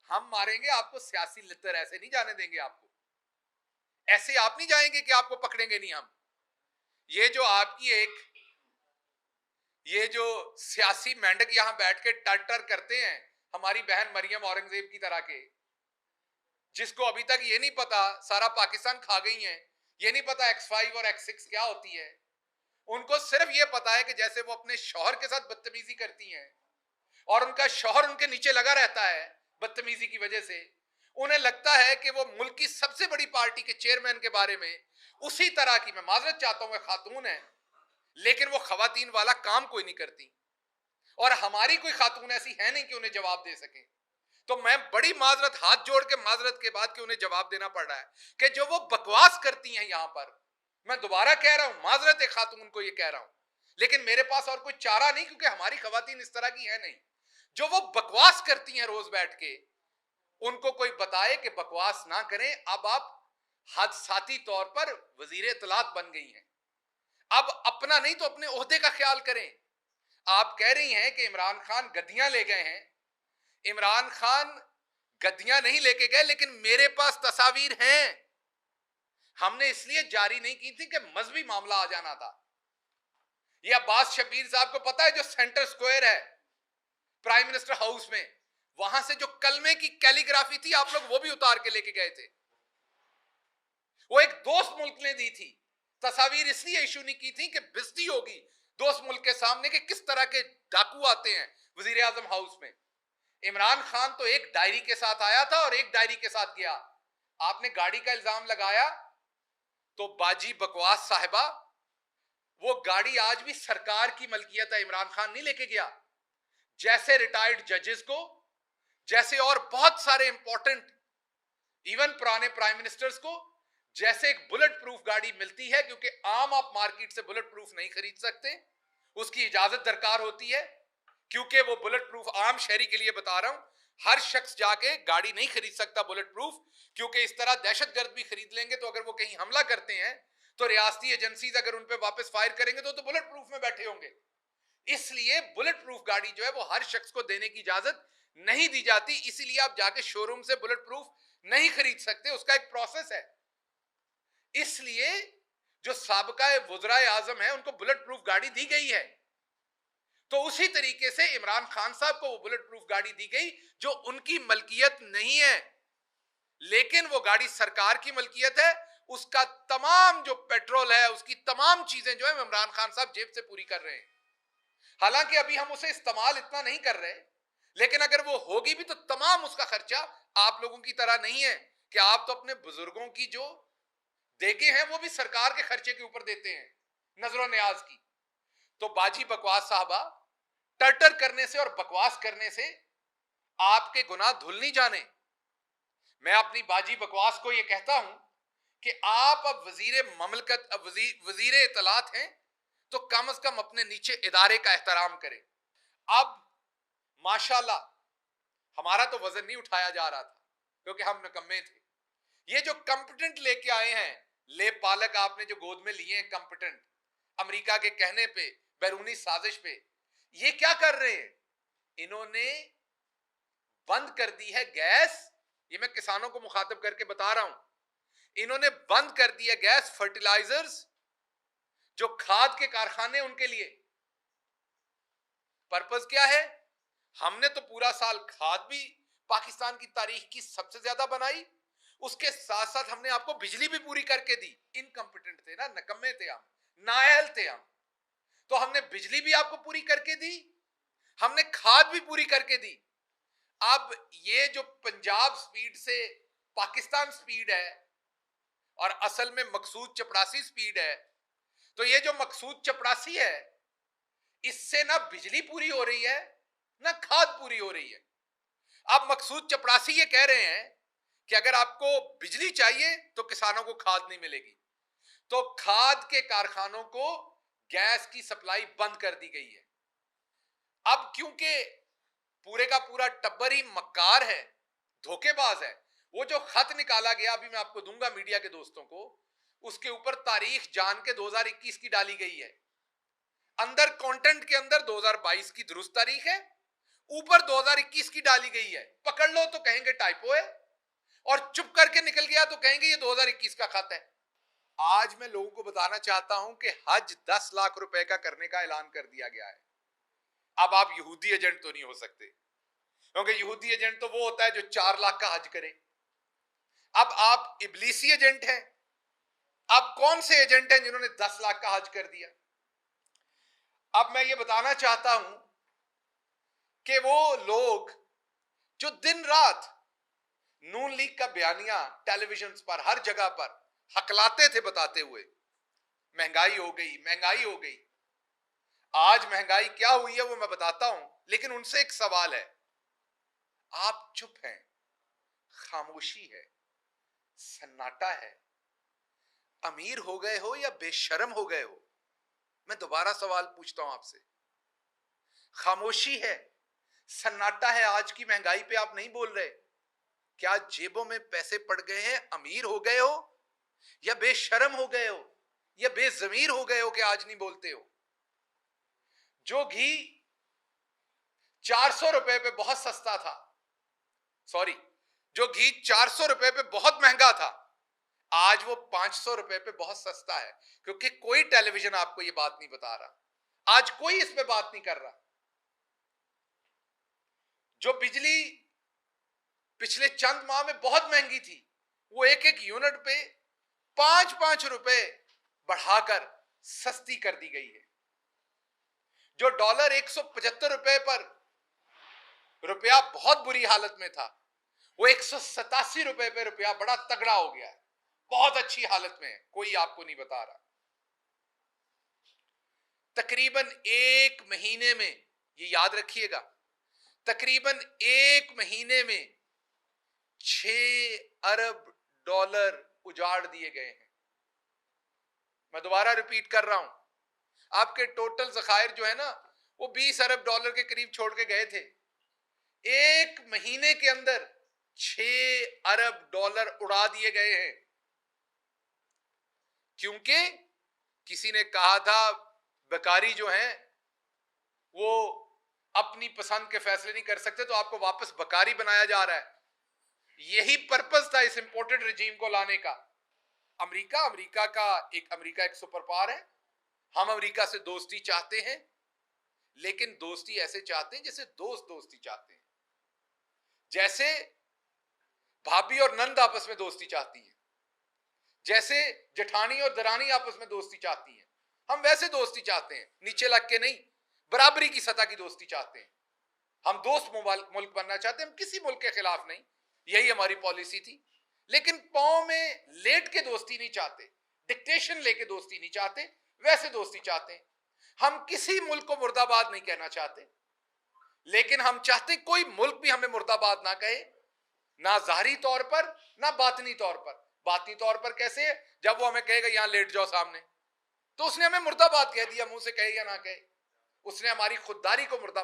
हम मारेंगे आपको, सियासी लित्तर ऐसे नहीं जाने देंगे आपको, ऐसे आप नहीं जाएंगे कि आपको पकड़ेंगे नहीं हम। ये जो आपकी एक ये जो सियासी मेंढक यहां बैठ के टर टर करते हैं हमारी बहन मरियम औरंगजेब की तरह के, जिसको अभी तक ये नहीं पता सारा पाकिस्तान खा गई हैं, ये नहीं पता X5 और X6 क्या होती है, उनको सिर्फ ये पता है कि जैसे वो अपने शौहर के साथ बदतमीजी करती हैं और उनका शौहर उनके नीचे लगा रहता है बदतमीजी की वजह से, उन्हें लगता है कि वो मुल्क की सबसे बड़ी पार्टी के चेयरमैन के बारे में उसी तरह की, मैं माजरत चाहता हूं, खातून है लेकिन वो खवातीन वाला काम कोई नहीं करती, और हमारी कोई खातून ऐसी है नहीं कि उन्हें जवाब दे सके। तो मैं बड़ी माजरत, हाथ जोड़ के माजरत के बाद कि उन्हें जवाब देना पड़ रहा है कि जो वो बकवास करती हैं यहां पर, मैं दोबारा कह रहा हूं, माजरत एक खातून को ये कह रहा हूं, लेकिन मेरे पास और कोई चारा नहीं, क्योंकि हमारी खवातीन इस तरह की है नहीं। जो वो बकवास करती हैं रोज बैठ के, उनको कोई बताए कि बकवास ना करें। अब आप हादसाती तौर पर वजीर इत्तलात बन गई हैं, अब अपना नहीं तो अपने ओहदे का ख्याल करें। आप कह रही हैं कि इमरान खान गद्दियां ले गए हैं, इमरान खान गद्दियां नहीं लेके गए, लेकिन मेरे पास तस्वीर हैं। हमने इसलिए जारी नहीं की थी कि मजहबी मामला आ जाना था। ये अब्बास शबीर साहब को पता है, जो सेंटर स्क्वायर है प्राइम मिनिस्टर हाउस में, वहां से जो कलमे की कैलीग्राफी थी आप लोग वो भी उतार के लेके गए थे। वो एक दोस्त मुल्क ने दी थी। तस्वीर इसलिए इशू नहीं की थी कि बेइज्जती होगी दोस्त मुल्क के सामने कि किस तरह के डाकू आते हैं वजीर आजम हाउस में। इमरान खान तो एक डायरी के साथ आया था और एक डायरी के साथ गया। आपने गाड़ी का इल्जाम लगाया तो बाजी बकवास साहिबा, वो गाड़ी आज भी सरकार की मलकियत है, इमरान खान नहीं लेके गया। जैसे रिटायर्ड जजेस को, जैसे और बहुत सारे इंपॉर्टेंट इवन पुराने प्राइम मिनिस्टर्स को, जैसे एक बुलेट प्रूफ गाड़ी मिलती है, क्योंकि आम आप मार्केट से बुलेट प्रूफ नहीं खरीद सकते, उसकी इजाजत दरकार होती है, क्योंकि वो बुलेट प्रूफ आम शहरी के लिए बता रहा हूं, हर शख्स जाके गाड़ी नहीं खरीद सकता बुलेट प्रूफ, क्योंकि इस तरह दहशतगर्द भी खरीद लेंगे तो अगर वो कहीं हमला करते हैं तो रियासती एजेंसीज अगर उन पर वापस फायर करेंगे तो बुलेट प्रूफ में बैठे होंगे। इसलिए बुलेट प्रूफ गाड़ी जो है वो हर शख्स को देने की इजाजत नहीं दी जाती, इसीलिए आप जाके शोरूम से बुलेट प्रूफ नहीं खरीद सकते, उसका एक प्रोसेस है। इसलिए जो साबका वज़राए आज़म है उनको बुलेट प्रूफ गाड़ी दी गई है, तो उसी तरीके से इमरान खान साहब को वो बुलेट प्रूफ गाड़ी दी गई जो उनकी मलकियत नहीं है, लेकिन वो गाड़ी सरकार की मलकियत है। उसका तमाम जो पेट्रोल है, उसकी तमाम चीजें जो है इमरान खान साहब जेब से पूरी कर रहे हैं। हालांकि अभी हम उसे इस्तेमाल इतना नहीं कर रहे, लेकिन अगर वो होगी भी तो तमाम उसका खर्चा आप लोगों की तरह नहीं है कि आप तो अपने बुजुर्गों की जो देगे हैं वो भी सरकार के खर्चे के ऊपर देते हैं, नजरो न्याज की। तो बाजी बकवास साहबा, टर्टर करने से और बकवास करने से आपके गुनाह धुल नहीं जाने। मैं अपनी बाजी बकवास को यह कहता हूं कि आप अब वजीर ममलकत, अब वजीर इत्तलात हैं, तो कम से कम अपने नीचे इदारे का एहतराम करें। अब माशाल्लाह हमारा तो वजन नहीं उठाया जा रहा था क्योंकि हम निकम्मे थे। ये जो कंपिटेंट लेके आए हैं, ले पालक आपने जो गोद में लिए हैं कंपिटेंट, अमेरिका के कहने पे, बैरूनी साजिश पे, ये क्या कर रहे हैं? इन्होंने बंद कर दी है गैस। ये मैं किसानों को मुखातिब करके बता रहा हूं, इन्होंने बंद कर दिया गैस फर्टिलाइजर्स, जो खाद के कारखाने उनके लिए। पर्पस क्या है? हमने तो पूरा साल खाद भी पाकिस्तान की तारीख की सबसे ज्यादा बनाई, उसके साथ साथ हमने आपको बिजली भी पूरी करके दी। इनकम्पिटेंट थे ना, नकम्मे थे हम, नाअहल थे हम, तो हमने बिजली भी आपको पूरी करके दी, हमने खाद भी पूरी करके दी। अब ये जो पंजाब स्पीड से पाकिस्तान स्पीड है और असल में मकसूद चपरासी स्पीड है, तो ये जो मकसूद चपरासी है, इससे ना बिजली पूरी हो रही है ना खाद पूरी हो रही है। अब मकसूद चपरासी ये कह रहे हैं कि अगर आपको बिजली चाहिए तो किसानों को खाद नहीं मिलेगी, तो खाद के कारखानों को गैस की सप्लाई बंद कर दी गई है। अब क्योंकि पूरे का पूरा टब्बर ही मक्कार है, धोखेबाज है, वो जो खत निकाला गया, अभी मैं आपको दूंगा मीडिया के दोस्तों को, उसके ऊपर तारीख जान के 2021 की डाली गई है, अंदर कंटेंट के अंदर 2022 की दुरुस्त तारीख है, ऊपर 2021 की डाली गई है, पकड़ लो तो कहेंगे टाइपो है, और चुप करके निकल गया तो कहेंगे ये 2021 का खत है। आज मैं लोगों को बताना चाहता हूं कि हज 10 लाख रुपए का करने का ऐलान कर दिया गया है। अब आप यहूदी एजेंट तो नहीं हो सकते, क्योंकि यहूदी एजेंट तो वो होता है जो 4 लाख का हज करे। अब आप इब्लीसी एजेंट हैं। अब कौन से एजेंट हैं जिन्होंने 10 लाख का हज कर दिया? अब मैं ये बताना चाहता हूं कि वो लोग जो दिन रात नून लीग का बयानिया टेलीविजन पर हर जगह पर हकलाते थे बताते हुए महंगाई हो गई, महंगाई हो गई। आज महंगाई क्या हुई है वो मैं बताता हूं, लेकिन उनसे एक सवाल है, आप चुप हैं, खामोशी है, सन्नाटा है, अमीर हो गए हो या बेशर्म हो गए हो? मैं दोबारा सवाल पूछता हूं आपसे। खामोशी है, सन्नाटा है, आज की महंगाई पे आप नहीं बोल रहे। क्या जेबों में पैसे पड़ गए हैं, अमीर हो गए हो, या बेशर्म हो गए हो, या बेजमीर हो गए हो कि आज नहीं बोलते हो? जो घी 400 रुपए पे बहुत सस्ता था, सॉरी, जो घी 400 रुपए पे बहुत महंगा था, आज वो 500 रुपए पे बहुत सस्ता है, क्योंकि कोई टेलीविजन आपको ये बात नहीं बता रहा। आज कोई इस पे बात नहीं कर रहा। जो बिजली पिछले चंद माह में बहुत महंगी थी, वो एक एक यूनिट पे 5-5 रुपए बढ़ाकर सस्ती कर दी गई है। जो डॉलर 175 रुपए पर रुपया बहुत बुरी हालत में था, वो 187 रुपए पे रुपया बड़ा तगड़ा हो गया है, बहुत अच्छी हालत में है, कोई आपको नहीं बता रहा। तकरीबन एक महीने में, ये याद रखिएगा, तकरीबन एक महीने में 6 अरब डॉलर उजाड़ दिए गए हैं। मैं दोबारा रिपीट कर रहा हूं, आपके टोटल ज़खायर जो है ना, वो 20 अरब डॉलर के करीब छोड़ के गए थे। एक महीने के अंदर 6 अरब डॉलर उड़ा दिए गए हैं, क्योंकि किसी ने कहा था बेकारी जो है वो अपनी पसंद के फैसले नहीं कर सकते, तो आपको वापस बेकारी बनाया जा रहा है। यही पर्पस था इस इंपोर्टेड रजीम को लाने का। अमेरिका एक सुपर पावर है। हम अमेरिका से दोस्ती चाहते हैं, लेकिन दोस्ती ऐसे चाहते हैं जैसे दोस्त दोस्ती चाहते हैं, जैसे भाभी और नंद आपस में दोस्ती चाहती है, जैसे जेठानी और दरानी आपस में दोस्ती चाहती है। हम वैसे दोस्ती चाहते हैं, नीचे लग के नहीं, बराबरी की सतह की दोस्ती चाहते हैं। हम दोस्त मुल्क बनना चाहते हैं, हम किसी मुल्क के खिलाफ नहीं, यही हमारी पॉलिसी थी। लेकिन पांव में लेट के दोस्ती नहीं चाहते, डिक्टेशन लेके दोस्ती नहीं चाहते, वैसे दोस्ती चाहते हैं। हम किसी मुल्क को मुर्दाबाद नहीं कहना चाहते, लेकिन हम चाहते कोई मुल्क भी हमें मुर्दाबाद ना कहे, ना जाहिरी तौर पर ना बातनी तौर पर। बातनी तौर पर कैसे? जब वो हमें कहेगा यहां लेट जाओ सामने, तो उसने हमें मुर्दाबाद कह दिया, मुंह से कहे या ना कहे, उसने हमारी खुददारी को मुर्दाबाद